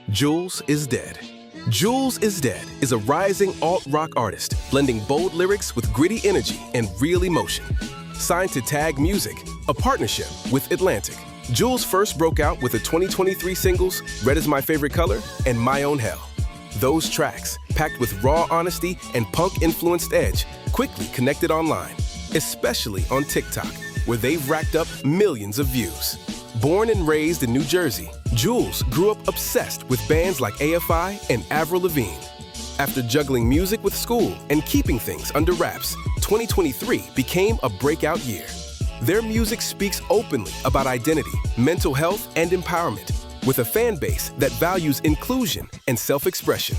Jules is Dead. Jules is Dead is a rising alt-rock artist, blending bold lyrics with gritty energy and real emotion. Signed to Tag Music, a partnership with Atlantic, Jules first broke out with the 2023 singles Red Is My Favorite Color and My Own Hell. Those tracks, packed with raw honesty and punk-influenced edge, quickly connected online, especially on TikTok, where they've racked up millions of views. Born and raised in New Jersey, Jules grew up obsessed with bands like AFI and Avril Lavigne. After juggling music with school and keeping things under wraps, 2023 became a breakout year. Their music speaks openly about identity, mental health, and empowerment, with a fan base that values inclusion and self-expression.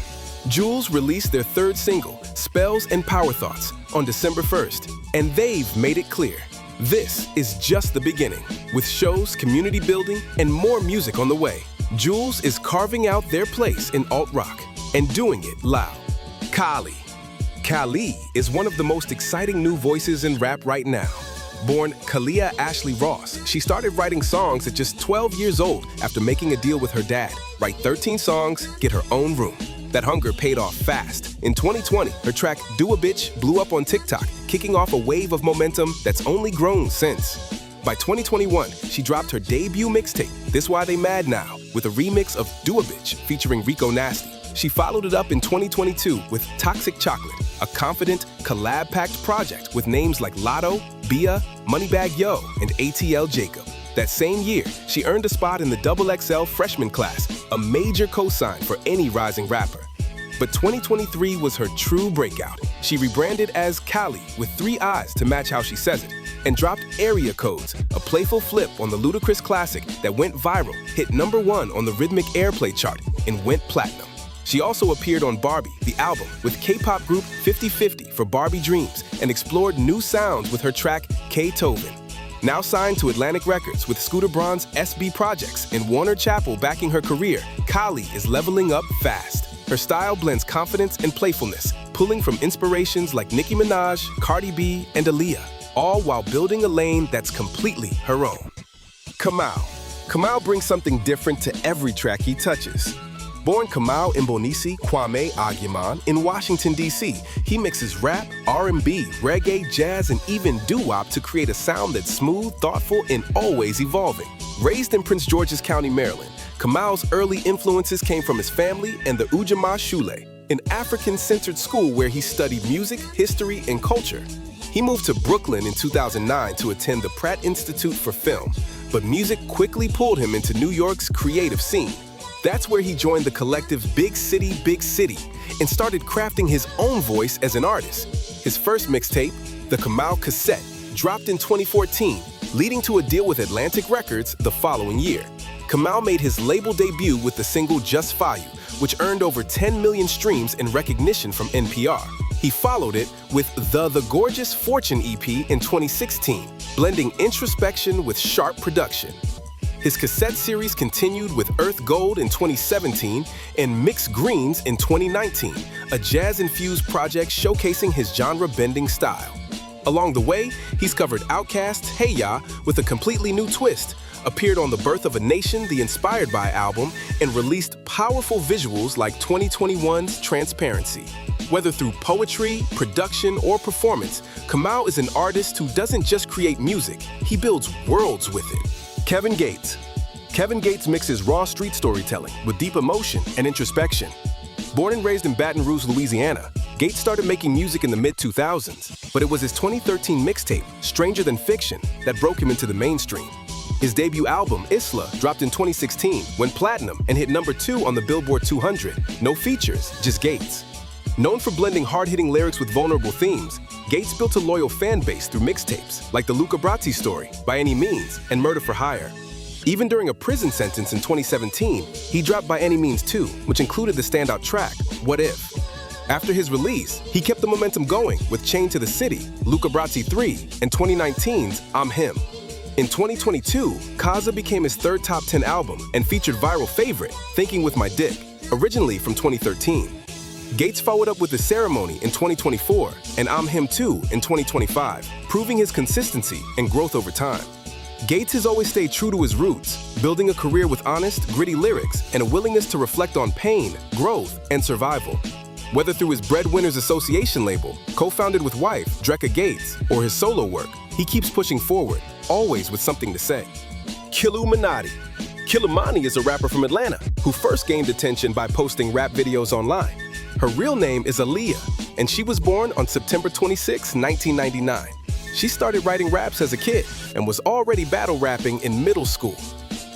Jules released their third single, Spells and Power Thoughts, on December 1st, and they've made it clear. This is just the beginning. With shows, community building, and more music on the way, Jules is carving out their place in alt-rock and doing it loud. Kaliii. Kaliii is one of the most exciting new voices in rap right now. Born Kaliii Ashley Ross, she started writing songs at just 12 years old after making a deal with her dad. Write 13 songs, get her own room. That hunger paid off fast. In 2020, her track Do a Bitch blew up on TikTok, kicking off a wave of momentum that's only grown since. By 2021, she dropped her debut mixtape, This Why They Mad Now, with a remix of Do a Bitch featuring Rico Nasty. She followed it up in 2022 with Toxic Chocolate, a confident, collab-packed project with names like Lotto, Bia, Moneybagg Yo, and ATL Jacob. That same year, she earned a spot in the XXL freshman class, a major cosign for any rising rapper. But 2023 was her true breakout. She rebranded as Kaliii with 3 eyes to match how she says it, and dropped Area Codes, a playful flip on the Ludacris classic that went viral, hit #1 on the Rhythmic Airplay chart, and went platinum. She also appeared on Barbie, the album, with K-pop group 50/50 for Barbie Dreams, and explored new sounds with her track K-Tovin. Now signed to Atlantic Records with Scooter Braun's SB Projects and Warner Chappell backing her career, Kaliii is leveling up fast. Her style blends confidence and playfulness, pulling from inspirations like Nicki Minaj, Cardi B, and Aaliyah, all while building a lane that's completely her own. KAMAUU. KAMAUU brings something different to every track he touches. Born KAMAUU Mbonisi Kwame Agyeman in Washington, D.C., he mixes rap, R&B, reggae, jazz, and even doo-wop to create a sound that's smooth, thoughtful, and always evolving. Raised in Prince George's County, Maryland, KAMAUU's early influences came from his family and the Ujamaa Shule, an African-centered school where he studied music, history, and culture. He moved to Brooklyn in 2009 to attend the Pratt Institute for Film, but music quickly pulled him into New York's creative scene. That's where he joined the collective Big City, Big City, and started crafting his own voice as an artist. His first mixtape, the KAMAUU Cassette, dropped in 2014, leading to a deal with Atlantic Records the following year. KAMAUU made his label debut with the single Just Fayu, which earned over 10 million streams and recognition from NPR. He followed it with the Gorgeous Fortune EP in 2016, blending introspection with sharp production. His cassette series continued with Earth Gold in 2017 and Mixed Greens in 2019, a jazz-infused project showcasing his genre-bending style. Along the way, he's covered Outkast's Hey Ya with a completely new twist, appeared on the Birth of a Nation, the Inspired By album, and released powerful visuals like 2021's Transparency. Whether through poetry, production, or performance, KAMAUU is an artist who doesn't just create music, he builds worlds with it. Kevin Gates. Kevin Gates mixes raw street storytelling with deep emotion and introspection. Born and raised in Baton Rouge, Louisiana, Gates started making music in the mid-2000s, but it was his 2013 mixtape, Stranger Than Fiction, that broke him into the mainstream. His debut album, Isla, dropped in 2016, went platinum and hit #2 on the Billboard 200. No features, just Gates. Known for blending hard-hitting lyrics with vulnerable themes, Gates built a loyal fan base through mixtapes like The Luca Brasi Story, By Any Means, and Murder for Hire. Even during a prison sentence in 2017, he dropped By Any Means 2, which included the standout track, What If? After his release, he kept the momentum going with Chained to the City, Luca Brasi 3, and 2019's I'm Him. In 2022, Kaza became his third top 10 album and featured viral favorite, Thinking With My Dick, originally from 2013. Gates followed up with The Ceremony in 2024 and I'm Him Too in 2025, proving his consistency and growth over time. Gates has always stayed true to his roots, building a career with honest, gritty lyrics and a willingness to reflect on pain, growth, and survival. Whether through his Breadwinners Association label, co-founded with wife, Drecka Gates, or his solo work, he keeps pushing forward, always with something to say. Killumantii. Killumantii is a rapper from Atlanta who first gained attention by posting rap videos online. Her real name is Aaliyah, and she was born on September 26, 1999. She started writing raps as a kid and was already battle rapping in middle school.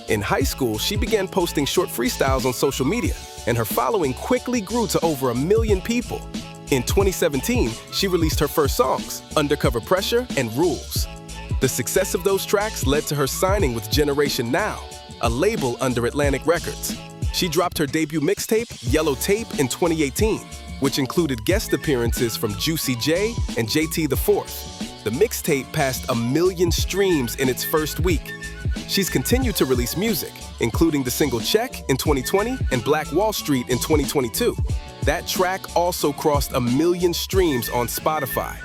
In high school, she began posting short freestyles on social media, and her following quickly grew to over 1 million people. In 2017, she released her first songs, Undercover Pressure and Rules. The success of those tracks led to her signing with Generation Now, a label under Atlantic Records. She dropped her debut mixtape, Yellow Tape, in 2018, which included guest appearances from Juicy J and JT the Fourth. The mixtape passed 1 million streams in its first week. She's continued to release music, including the single Check in 2020 and Black Wall Street in 2022. That track also crossed 1 million streams on Spotify.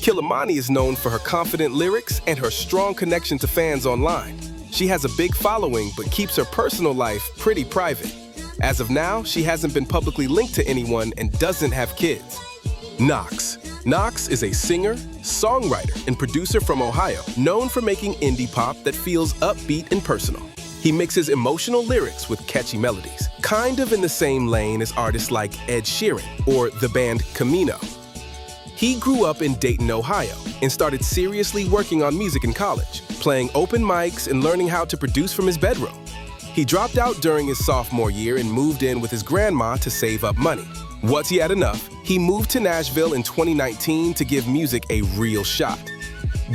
Killumantii is known for her confident lyrics and her strong connection to fans online. She has a big following but keeps her personal life pretty private. As of now, she hasn't been publicly linked to anyone and doesn't have kids. Knox. Knox is a singer, songwriter, and producer from Ohio, known for making indie pop that feels upbeat and personal. He mixes emotional lyrics with catchy melodies, kind of in the same lane as artists like Ed Sheeran or the band KAMAUU. He grew up in Dayton, Ohio, and started seriously working on music in college, playing open mics and learning how to produce from his bedroom. He dropped out during his sophomore year and moved in with his grandma to save up money. Once he had enough, he moved to Nashville in 2019 to give music a real shot.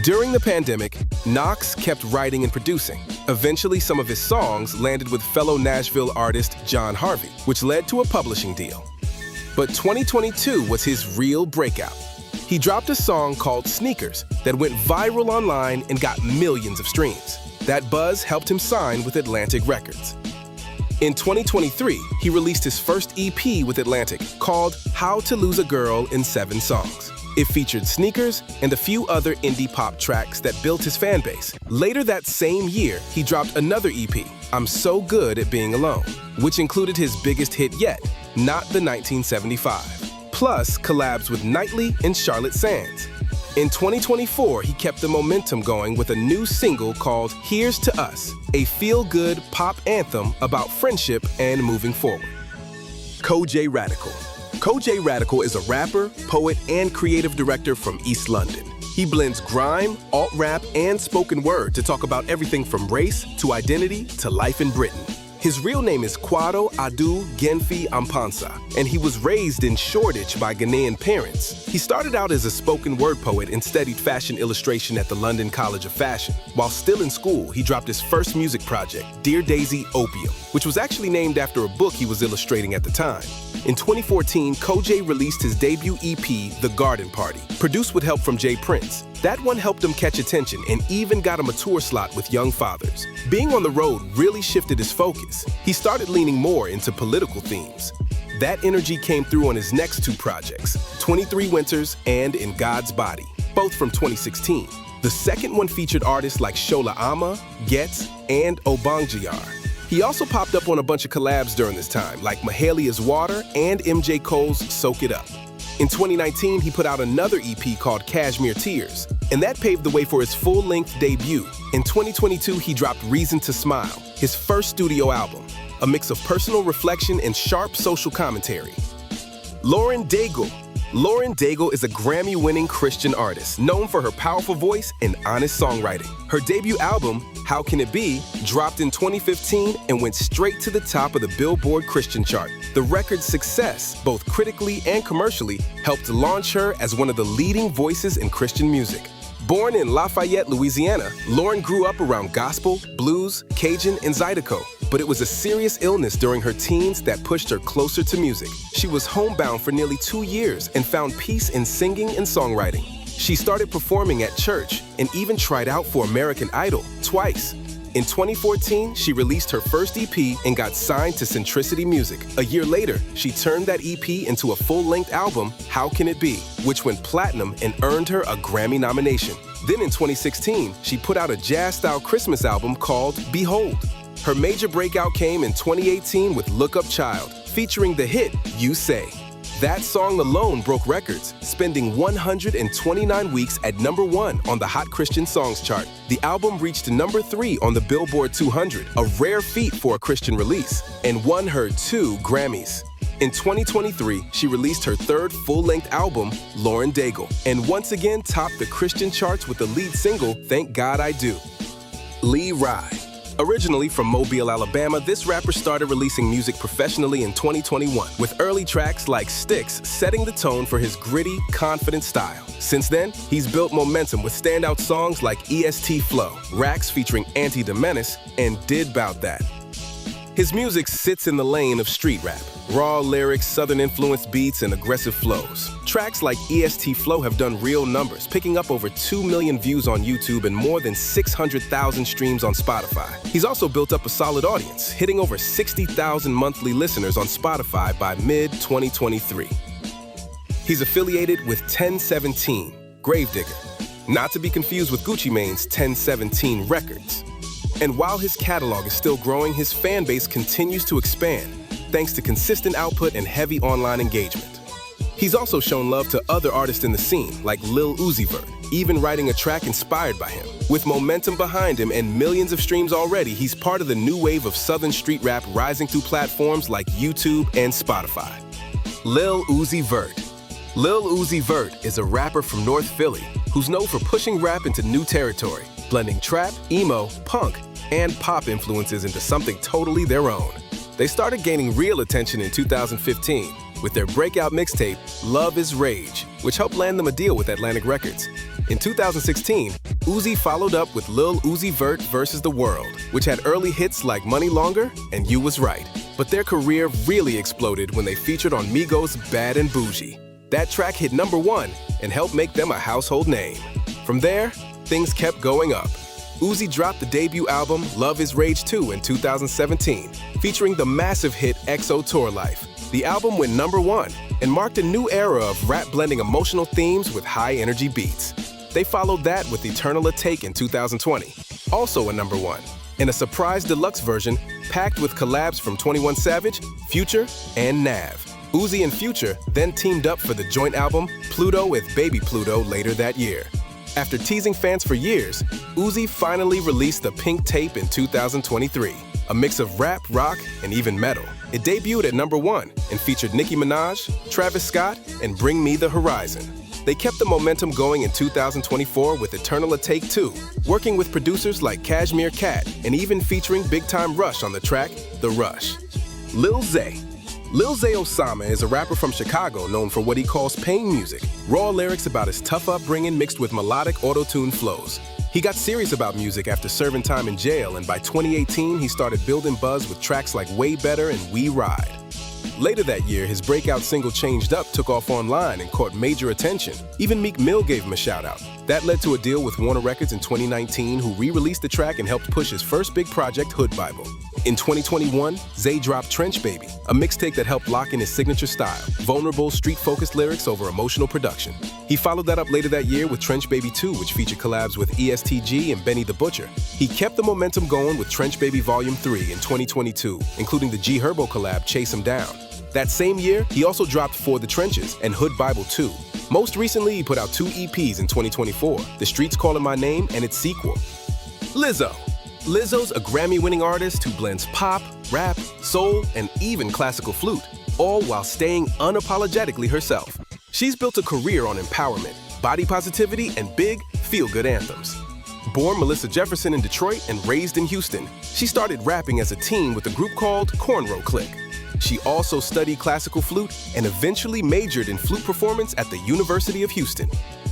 During the pandemic, Knox kept writing and producing. Eventually, some of his songs landed with fellow Nashville artist John Harvey, which led to a publishing deal. But 2022 was his real breakout. He dropped a song called Sneakers that went viral online and got millions of streams. That buzz helped him sign with Atlantic Records. In 2023, he released his first EP with Atlantic called How to Lose a Girl in 7 Songs. It featured Sneakers and a few other indie pop tracks that built his fan base. Later that same year, he dropped another EP, I'm So Good at Being Alone, which included his biggest hit yet, Not the 1975. Plus collabs with Knightley and Charlotte Sands. In 2024, he kept the momentum going with a new single called Here's to Us, a feel-good pop anthem about friendship and moving forward. Kojey Radical. Kojey Radical is a rapper, poet, and creative director from East London. He blends grime, alt-rap, and spoken word to talk about everything from race to identity to life in Britain. His real name is Kwado Adu Genfi Ampansa, and he was raised in Shoreditch by Ghanaian parents. He started out as a spoken word poet and studied fashion illustration at the London College of Fashion. While still in school, he dropped his first music project, Dear Daisy Opium, which was actually named after a book he was illustrating at the time. In 2014, Kojey released his debut EP, The Garden Party, produced with help from Jay Prince. That one helped him catch attention and even got him a tour slot with Young Fathers. Being on the road really shifted his focus. He started leaning more into political themes. That energy came through on his next 2 projects, 23 Winters and In God's Body, both from 2016. The second one featured artists like Shola Ama, Getz, and Obangjayar. He also popped up on a bunch of collabs during this time, like Mahalia's Water and MJ Cole's Soak It Up. In 2019, he put out another EP called Cashmere Tears, and that paved the way for his full-length debut. In 2022, he dropped Reason to Smile, his first studio album, a mix of personal reflection and sharp social commentary. Lauren Daigle. Lauren Daigle is a Grammy-winning Christian artist known for her powerful voice and honest songwriting. Her debut album, How Can It Be, dropped in 2015 and went straight to the top of the Billboard Christian chart. The record's success, both critically and commercially, helped launch her as one of the leading voices in Christian music. Born in Lafayette, Louisiana, Lauren grew up around gospel, blues, Cajun, and Zydeco. But it was a serious illness during her teens that pushed her closer to music. She was homebound for nearly 2 years and found peace in singing and songwriting. She started performing at church and even tried out for American Idol twice. In 2014, she released her first EP and got signed to Centricity Music. A year later, she turned that EP into a full-length album, How Can It Be?, which went platinum and earned her a Grammy nomination. Then in 2016, she put out a jazz-style Christmas album called Behold. Her major breakout came in 2018 with Look Up Child, featuring the hit You Say. That song alone broke records, spending 129 weeks at #1 on the Hot Christian Songs chart. The album reached #3 on the Billboard 200, a rare feat for a Christian release, and won her 2 Grammys. In 2023, she released her third full-length album, Lauren Daigle, and once again topped the Christian charts with the lead single, Thank God I Do. Lee Rye. Originally from Mobile, Alabama, this rapper started releasing music professionally in 2021, with early tracks like Sticks setting the tone for his gritty, confident style. Since then, he's built momentum with standout songs like EST Flow, Racks featuring Auntie the Menace, and Did Bout That. His music sits in the lane of street rap. Raw lyrics, southern-influenced beats, and aggressive flows. Tracks like EST Flow have done real numbers, picking up over 2 million views on YouTube and more than 600,000 streams on Spotify. He's also built up a solid audience, hitting over 60,000 monthly listeners on Spotify by mid-2023. He's affiliated with 1017, Gravedigger, not to be confused with Gucci Mane's 1017 Records. And while his catalog is still growing, his fan base continues to expand, thanks to consistent output and heavy online engagement. He's also shown love to other artists in the scene, like Lil Uzi Vert, even writing a track inspired by him. With momentum behind him and millions of streams already, he's part of the new wave of southern street rap rising through platforms like YouTube and Spotify. Lil Uzi Vert. Lil Uzi Vert is a rapper from North Philly who's known for pushing rap into new territory, blending trap, emo, punk, and pop influences into something totally their own. They started gaining real attention in 2015 with their breakout mixtape, Love Is Rage, which helped land them a deal with Atlantic Records. In 2016, Uzi followed up with Lil Uzi Vert vs. The World, which had early hits like Money Longer and You Was Right. But their career really exploded when they featured on Migos' Bad and Bougie. That track hit #1 and helped make them a household name. From there, things kept going up. Uzi dropped the debut album Love Is Rage 2 in 2017, featuring the massive hit XO Tour Life. The album went #1 and marked a new era of rap blending emotional themes with high-energy beats. They followed that with Eternal A Take in 2020, also a #1, and a surprise deluxe version packed with collabs from 21 Savage, Future, and Nav. Uzi and Future then teamed up for the joint album Pluto with Baby Pluto later that year. After teasing fans for years, Uzi finally released the Pink Tape in 2023, a mix of rap, rock, and even metal. It debuted at #1 and featured Nicki Minaj, Travis Scott, and Bring Me the Horizon. They kept the momentum going in 2024 with Eternal A Take 2, working with producers like Cashmere Cat and even featuring Big Time Rush on the track, The Rush. Lil Zay. Lil Zay Osama is a rapper from Chicago known for what he calls pain music, raw lyrics about his tough upbringing mixed with melodic auto-tune flows. He got serious about music after serving time in jail, and by 2018, he started building buzz with tracks like Way Better and We Ride. Later that year, his breakout single Changed Up took off online and caught major attention. Even Meek Mill gave him a shout-out. That led to a deal with Warner Records in 2019, who re-released the track and helped push his first big project, Hood Bible. In 2021, Zay dropped Trench Baby, a mixtape that helped lock in his signature style, vulnerable, street-focused lyrics over emotional production. He followed that up later that year with Trench Baby 2, which featured collabs with ESTG and Benny the Butcher. He kept the momentum going with Trench Baby Volume 3 in 2022, including the G Herbo collab Chase 'Em Down. That same year, he also dropped For the Trenches and Hood Bible 2. Most recently, he put out 2 EPs in 2024, The Streets Calling My Name and its sequel. Lizzo. Lizzo's a Grammy-winning artist who blends pop, rap, soul, and even classical flute, all while staying unapologetically herself. She's built a career on empowerment, body positivity, and big, feel-good anthems. Born Melissa Jefferson in Detroit and raised in Houston, she started rapping as a teen with a group called Cornrow Clique. She also studied classical flute and eventually majored in flute performance at the University of Houston.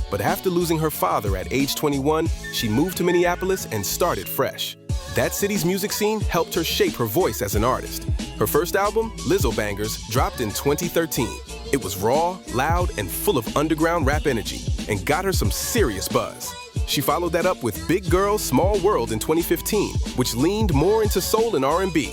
But after losing her father at age 21, she moved to Minneapolis and started fresh. That city's music scene helped her shape her voice as an artist. Her first album, Lizzo Bangers, dropped in 2013. It was raw, loud, and full of underground rap energy, and got her some serious buzz. She followed that up with Big Girl, Small World in 2015, which leaned more into soul and R&B.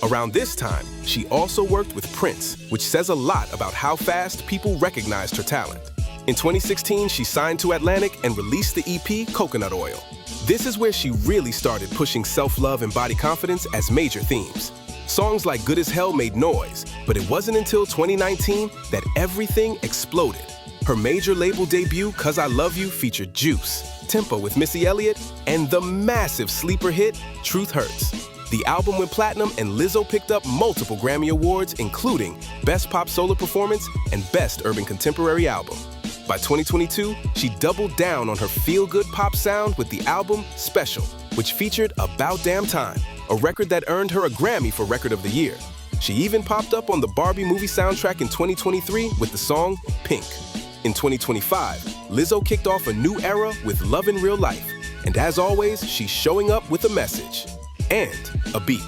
Around this time, she also worked with Prince, which says a lot about how fast people recognized her talent. In 2016, she signed to Atlantic and released the EP Coconut Oil. This is where she really started pushing self-love and body confidence as major themes. Songs like Good as Hell made noise, but it wasn't until 2019 that everything exploded. Her major label debut, 'Cause I Love You, featured Juice, Tempo with Missy Elliott, and the massive sleeper hit, Truth Hurts. The album went platinum and Lizzo picked up multiple Grammy Awards, including Best Pop Solo Performance and Best Urban Contemporary Album. By 2022, she doubled down on her feel-good pop sound with the album Special, which featured About Damn Time, a record that earned her a Grammy for Record of the Year. She even popped up on the Barbie movie soundtrack in 2023 with the song Pink. In 2025, Lizzo kicked off a new era with Love in Real Life, and as always, she's showing up with a message and a beat.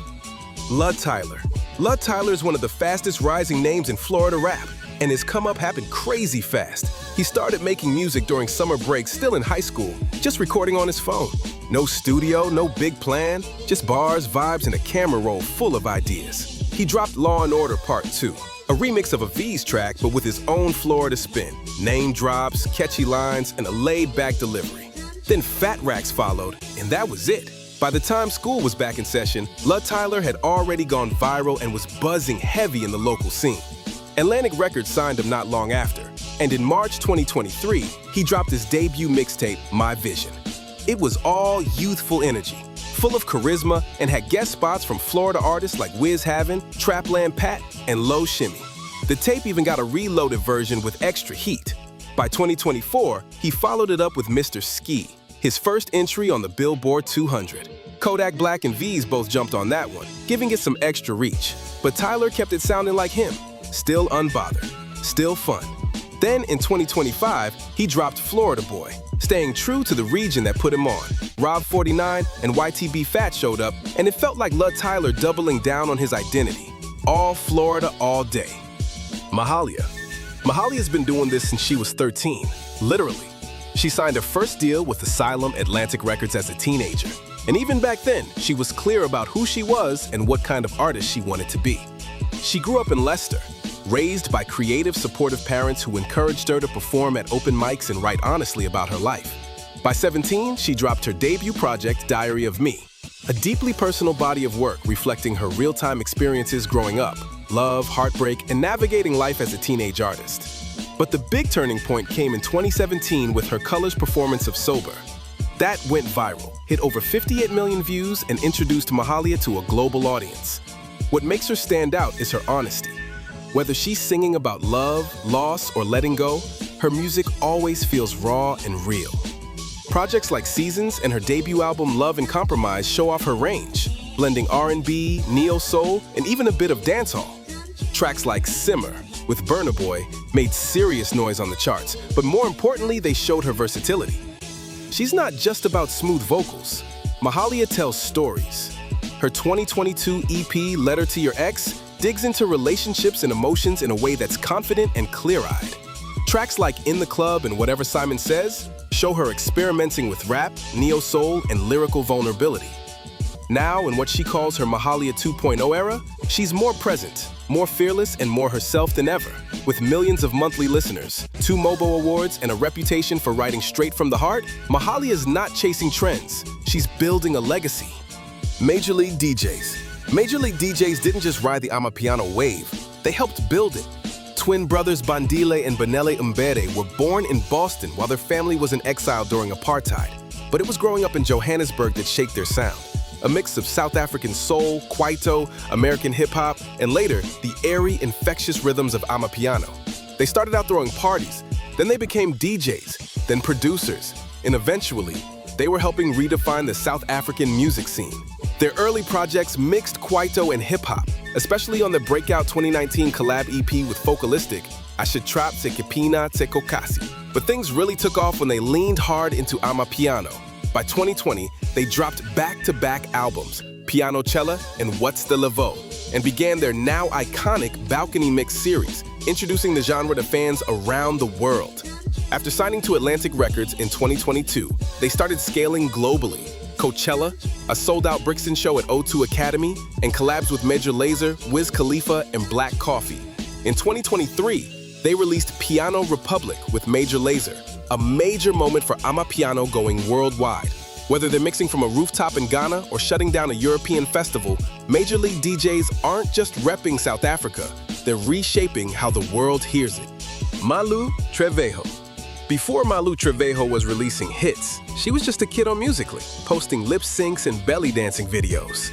Lud Tyler. Lud Tyler is one of the fastest rising names in Florida rap, and his come up happened crazy fast. He started making music during summer breaks still in high school, just recording on his phone. No studio, no big plan, just bars, vibes, and a camera roll full of ideas. He dropped Law & Order Part 2, a remix of a V's track but with his own Florida spin, name drops, catchy lines, and a laid-back delivery. Then Fat Racks followed, and that was it. By the time school was back in session, Lud Tyler had already gone viral and was buzzing heavy in the local scene. Atlantic Records signed him not long after, and in March 2023, he dropped his debut mixtape, My Vision. It was all youthful energy, full of charisma, and had guest spots from Florida artists like Wiz Havin, Trapland Pat, and Low Shimmy. The tape even got a reloaded version with extra heat. By 2024, he followed it up with Mr. Ski, his first entry on the Billboard 200. Kodak Black and V's both jumped on that one, giving it some extra reach. But Tyler kept it sounding like him, still unbothered, still fun. Then in 2025, he dropped Florida Boy, staying true to the region that put him on. Rob 49 and YTB Fat showed up, and it felt like Lud Tyler doubling down on his identity. All Florida, all day. Mahalia. Mahalia's been doing this since she was 13, literally. She signed her first deal with Asylum Atlantic Records as a teenager. And even back then, she was clear about who she was and what kind of artist she wanted to be. She grew up in Leicester, raised by creative, supportive parents who encouraged her to perform at open mics and write honestly about her life. By 17, she dropped her debut project, Diary of Me, a deeply personal body of work reflecting her real-time experiences growing up, love, heartbreak, and navigating life as a teenage artist. But the big turning point came in 2017 with her Colors performance of Sober. That went viral, hit over 58 million views, and introduced Mahalia to a global audience. What makes her stand out is her honesty. Whether she's singing about love, loss, or letting go, her music always feels raw and real. Projects like Seasons and her debut album Love and Compromise show off her range, blending R&B, neo-soul, and even a bit of dancehall. Tracks like Simmer with Burna Boy made serious noise on the charts, but more importantly, they showed her versatility. She's not just about smooth vocals. Mahalia tells stories. Her 2022 EP, Letter to Your Ex, digs into relationships and emotions in a way that's confident and clear-eyed. Tracks like In the Club and Whatever Simon Says show her experimenting with rap, neo-soul, and lyrical vulnerability. Now, in what she calls her Mahalia 2.0 era, she's more present, more fearless, and more herself than ever. With millions of monthly listeners, 2 MOBO awards, and a reputation for writing straight from the heart, Mahalia is not chasing trends. She's building a legacy. Major League DJs. Major League DJs didn't just ride the amapiano wave, they helped build it. Twin brothers Bandile and Benele Mbere were born in Boston while their family was in exile during apartheid. But it was growing up in Johannesburg that shaped their sound. A mix of South African soul, kwaito, American hip-hop, and later, the airy, infectious rhythms of amapiano. They started out throwing parties, then they became DJs, then producers, and eventually, they were helping redefine the South African music scene. Their early projects mixed kwaito and hip-hop, especially on the breakout 2019 collab EP with Focalistic, Ashitrap Sekipina Tekokasi. But things really took off when they leaned hard into amapiano. By 2020, they dropped back-to-back albums, Piano Cella and What's the Laveau, and began their now iconic Balcony Mix series, introducing the genre to fans around the world. After signing to Atlantic Records in 2022, they started scaling globally. Coachella, a sold-out Brixton show at O2 Academy, and collabs with Major Lazer, Wiz Khalifa, and Black Coffee. In 2023, they released Piano Republic with Major Lazer, a major moment for amapiano going worldwide. Whether they're mixing from a rooftop in Ghana or shutting down a European festival, Major League DJs aren't just repping South Africa, they're reshaping how the world hears it. KAMAUU Trevejo. Before KAMAUU Trevejo was releasing hits, she was just a kid on Musical.ly, posting lip syncs and belly dancing videos.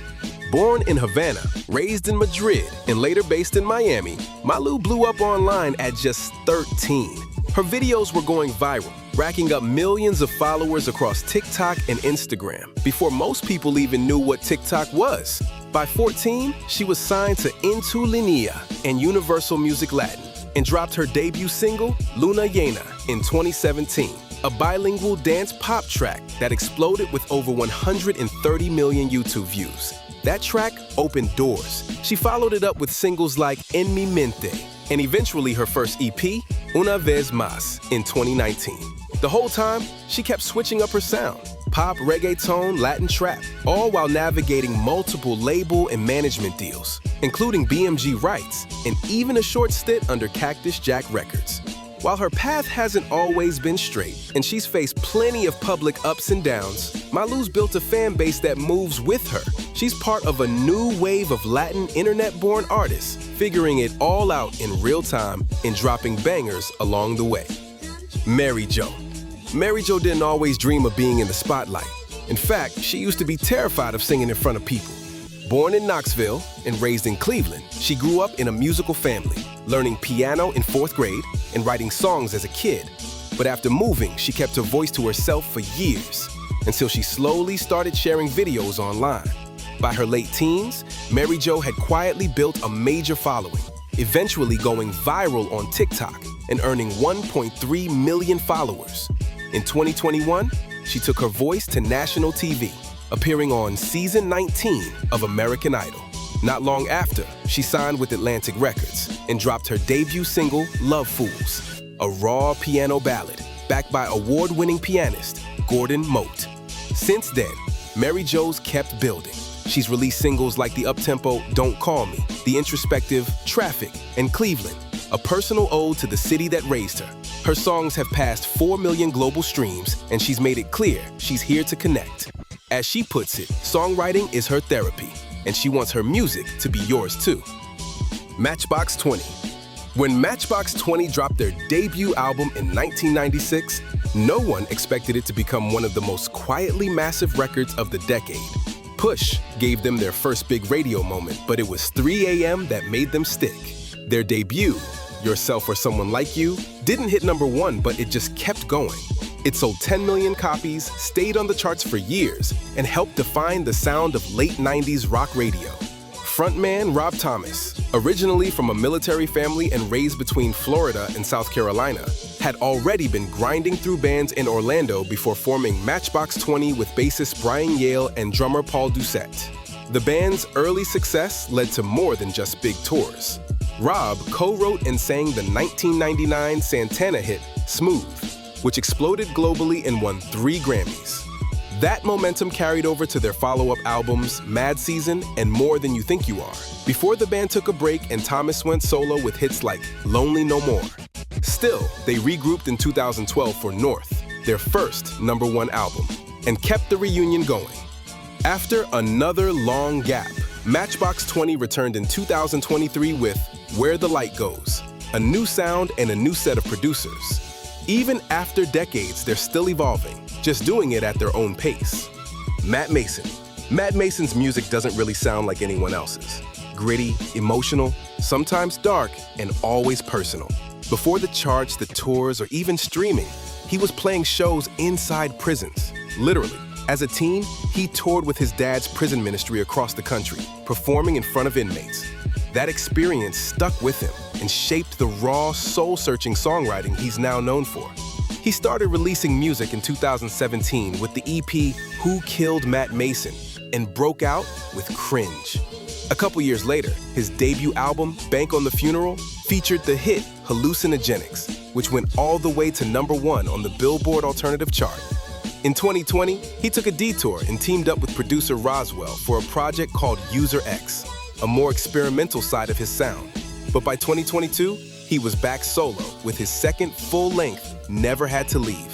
Born in Havana, raised in Madrid, and later based in Miami, KAMAUU blew up online at just 13. Her videos were going viral, racking up millions of followers across TikTok and Instagram, before most people even knew what TikTok was. By 14, she was signed to Into Linea and Universal Music Latin, and dropped her debut single, Luna Llena, in 2017, a bilingual dance pop track that exploded with over 130 million YouTube views. That track opened doors. She followed it up with singles like En Mi Mente, and eventually her first EP, Una Vez Más, in 2019. The whole time, she kept switching up her sound. Pop, reggaeton, Latin trap, all while navigating multiple label and management deals, including BMG Rights, and even a short stint under Cactus Jack Records. While her path hasn't always been straight, and she's faced plenty of public ups and downs, KAMAUU's built a fan base that moves with her. She's part of a new wave of Latin internet-born artists, figuring it all out in real time and dropping bangers along the way. Mary Jo. Mary Jo didn't always dream of being in the spotlight. In fact, she used to be terrified of singing in front of people. Born in Knoxville and raised in Cleveland, she grew up in a musical family, learning piano in 4th grade and writing songs as a kid. But after moving, she kept her voice to herself for years, until she slowly started sharing videos online. By her late teens, Mary Jo had quietly built a major following, eventually going viral on TikTok and earning 1.3 million followers. In 2021, she took her voice to national TV, appearing on season 19 of American Idol. Not long after, she signed with Atlantic Records and dropped her debut single, Love Fools, a raw piano ballad backed by award-winning pianist Gordon Mote. Since then, Mary Jo's kept building. She's released singles like the uptempo Don't Call Me, the introspective Traffic, and Cleveland, a personal ode to the city that raised her. Her songs have passed 4 million global streams, and she's made it clear she's here to connect. As she puts it, songwriting is her therapy, and she wants her music to be yours too. Matchbox 20. When Matchbox 20 dropped their debut album in 1996, no one expected it to become one of the most quietly massive records of the decade. Push gave them their first big radio moment, but it was 3 a.m. that made them stick. Their debut, Yourself or Someone Like You, didn't hit #1, but it just kept going. It sold 10 million copies, stayed on the charts for years, and helped define the sound of late 90s rock radio. Frontman Rob Thomas, originally from a military family and raised between Florida and South Carolina, had already been grinding through bands in Orlando before forming Matchbox 20 with bassist Brian Yale and drummer Paul Doucette. The band's early success led to more than just big tours. Rob co-wrote and sang the 1999 Santana hit, Smooth, which exploded globally and won 3 Grammys. That momentum carried over to their follow-up albums, Mad Season and More Than You Think You Are, before the band took a break and Thomas went solo with hits like Lonely No More. Still, they regrouped in 2012 for North, their first #1 album, and kept the reunion going. After another long gap, Matchbox 20 returned in 2023 with Where the Light Goes, a new sound and a new set of producers. Even after decades, they're still evolving, just doing it at their own pace. Matt Mason. Matt Mason's music doesn't really sound like anyone else's. Gritty, emotional, sometimes dark, and always personal. Before the charts, the tours, or even streaming, he was playing shows inside prisons, literally. As a teen, he toured with his dad's prison ministry across the country, performing in front of inmates. That experience stuck with him and shaped the raw, soul-searching songwriting he's now known for. He started releasing music in 2017 with the EP Who Killed Matt Mason and broke out with Cringe. A couple years later, his debut album, Bank on the Funeral, featured the hit Hallucinogenics, which went all the way to #1 on the Billboard Alternative chart. In 2020, he took a detour and teamed up with producer Roswell for a project called User X, a more experimental side of his sound. But by 2022, he was back solo with his second full-length, Never Had to Leave.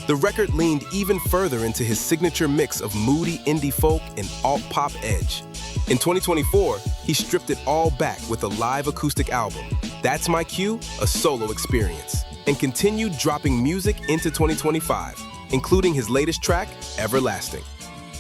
The record leaned even further into his signature mix of moody indie folk and alt-pop edge. In 2024, he stripped it all back with a live acoustic album, That's My Cue, a solo experience, and continued dropping music into 2025, including his latest track, Everlasting.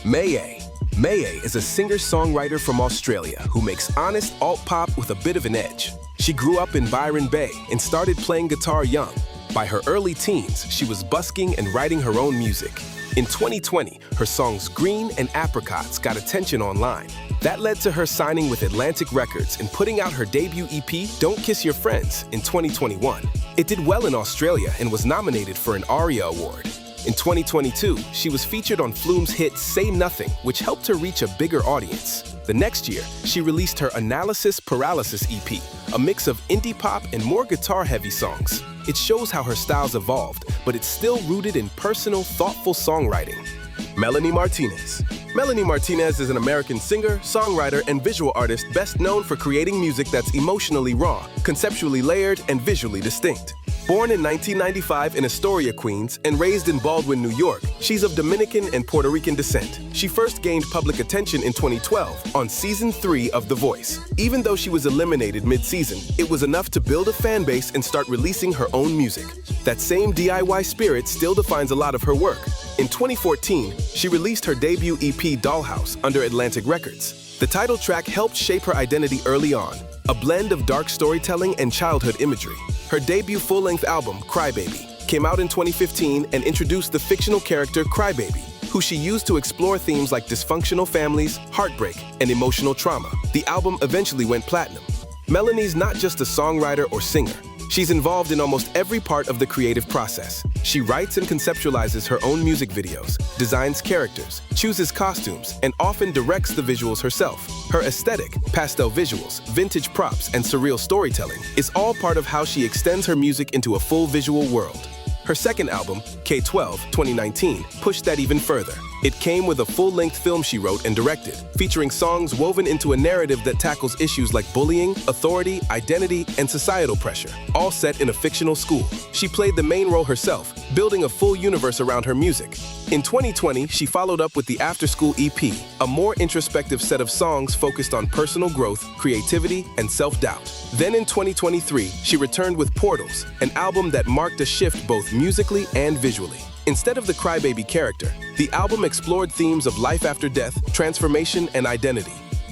KAMAUU is a singer-songwriter from Australia who makes honest alt-pop with a bit of an edge. She grew up in Byron Bay and started playing guitar young. By her early teens, she was busking and writing her own music. In 2020, her songs Green and Apricots got attention online. That led to her signing with Atlantic Records and putting out her debut EP, Don't Kiss Your Friends, in 2021. It did well in Australia and was nominated for an ARIA Award. In 2022, she was featured on Flume's hit Say Nothing, which helped her reach a bigger audience. The next year, she released her Analysis Paralysis EP, a mix of indie pop and more guitar-heavy songs. It shows how her styles evolved, but it's still rooted in personal, thoughtful songwriting. Melanie Martinez. Melanie Martinez is an American singer, songwriter, and visual artist best known for creating music that's emotionally raw, conceptually layered, and visually distinct. Born in 1995 in Astoria, Queens, and raised in Baldwin, New York, she's of Dominican and Puerto Rican descent. She first gained public attention in 2012 on Season 3 of The Voice. Even though she was eliminated mid-season, it was enough to build a fan base and start releasing her own music. That same DIY spirit still defines a lot of her work. In 2014, she released her debut EP Dollhouse under Atlantic Records. The title track helped shape her identity early on, a blend of dark storytelling and childhood imagery. Her debut full-length album, Crybaby, came out in 2015 and introduced the fictional character Crybaby, who she used to explore themes like dysfunctional families, heartbreak, and emotional trauma. The album eventually went platinum. Melanie's not just a songwriter or singer. She's involved in almost every part of the creative process. She writes and conceptualizes her own music videos, designs characters, chooses costumes, and often directs the visuals herself. Her aesthetic, pastel visuals, vintage props, and surreal storytelling is all part of how she extends her music into a full visual world. Her second album, K-12, 2019, pushed that even further. It came with a full-length film she wrote and directed, featuring songs woven into a narrative that tackles issues like bullying, authority, identity, and societal pressure, all set in a fictional school. She played the main role herself, building a full universe around her music. In 2020, she followed up with the After School EP, a more introspective set of songs focused on personal growth, creativity, and self-doubt. Then in 2023, she returned with Portals, an album that marked a shift both musically and visually. Instead of the crybaby character, the album explored themes of life after death, transformation, and identity,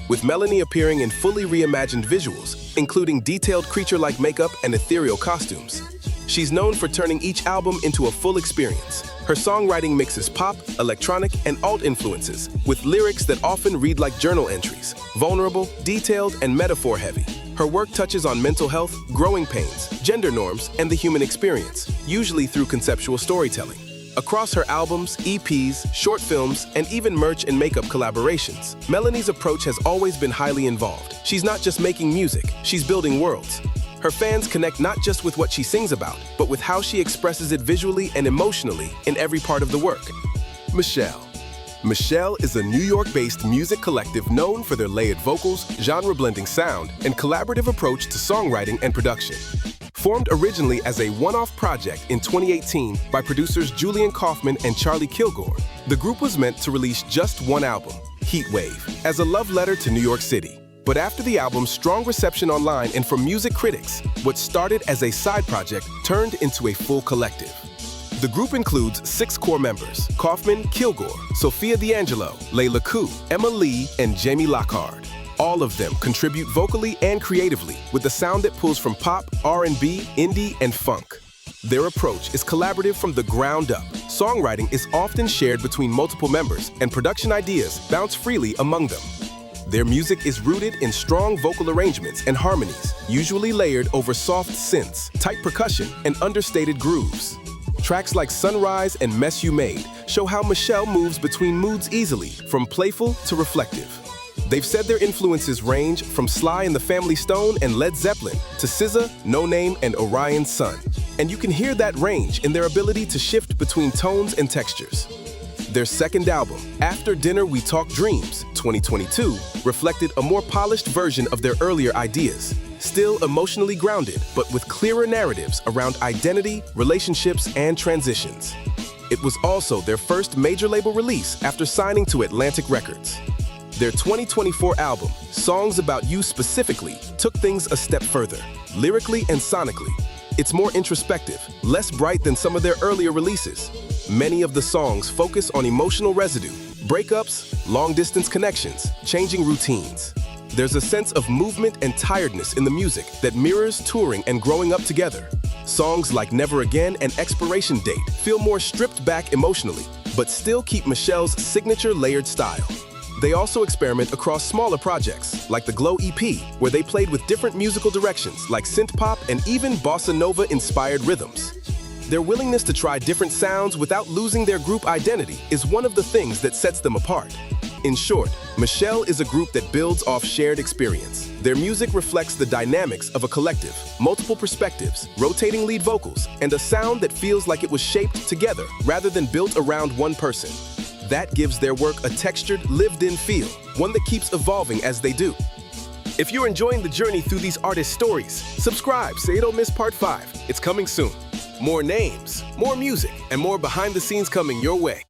with Melanie appearing in fully reimagined visuals, including detailed creature-like makeup and ethereal costumes. She's known for turning each album into a full experience. Her songwriting mixes pop, electronic, and alt influences, with lyrics that often read like journal entries, vulnerable, detailed, and metaphor-heavy. Her work touches on mental health, growing pains, gender norms, and the human experience, usually through conceptual storytelling. Across her albums, EPs, short films, and even merch and makeup collaborations, Melanie's approach has always been highly involved. She's not just making music, she's building worlds. Her fans connect not just with what she sings about, but with how she expresses it visually and emotionally in every part of the work. Michelle. Michelle is a New York-based music collective known for their layered vocals, genre-blending sound, and collaborative approach to songwriting and production. Formed originally as a one-off project in 2018 by producers Julian Kaufman and Charlie Kilgore, the group was meant to release just one album, Heatwave, as a love letter to New York City. But after the album's strong reception online and from music critics, what started as a side project turned into a full collective. The group includes 6 core members: Kaufman, Kilgore, Sophia D'Angelo, Layla Koo, Emma Lee, and Jamie Lockhart. All of them contribute vocally and creatively with a sound that pulls from pop, R&B, indie, and funk. Their approach is collaborative from the ground up. Songwriting is often shared between multiple members, and production ideas bounce freely among them. Their music is rooted in strong vocal arrangements and harmonies, usually layered over soft synths, tight percussion, and understated grooves. Tracks like Sunrise and Mess You Made show how Michelle moves between moods easily, from playful to reflective. They've said their influences range from Sly and the Family Stone and Led Zeppelin to SZA, No Name, and Orion's Son. And you can hear that range in their ability to shift between tones and textures. Their second album, After Dinner We Talk Dreams, 2022, reflected a more polished version of their earlier ideas, still emotionally grounded, but with clearer narratives around identity, relationships, and transitions. It was also their first major label release after signing to Atlantic Records. Their 2024 album, Songs About You Specifically, took things a step further, lyrically and sonically. It's more introspective, less bright than some of their earlier releases. Many of the songs focus on emotional residue, breakups, long-distance connections, changing routines. There's a sense of movement and tiredness in the music that mirrors touring and growing up together. Songs like Never Again and Expiration Date feel more stripped back emotionally, but still keep Michelle's signature layered style. They also experiment across smaller projects, like the Glow EP, where they played with different musical directions like synth-pop and even bossa nova-inspired rhythms. Their willingness to try different sounds without losing their group identity is one of the things that sets them apart. In short, Michelle is a group that builds off shared experience. Their music reflects the dynamics of a collective, multiple perspectives, rotating lead vocals, and a sound that feels like it was shaped together rather than built around one person. That gives their work a textured, lived-in feel, one that keeps evolving as they do. If you're enjoying the journey through these artists' stories, subscribe so you don't miss Part 5. It's coming soon. More names, more music, and more behind the scenes coming your way.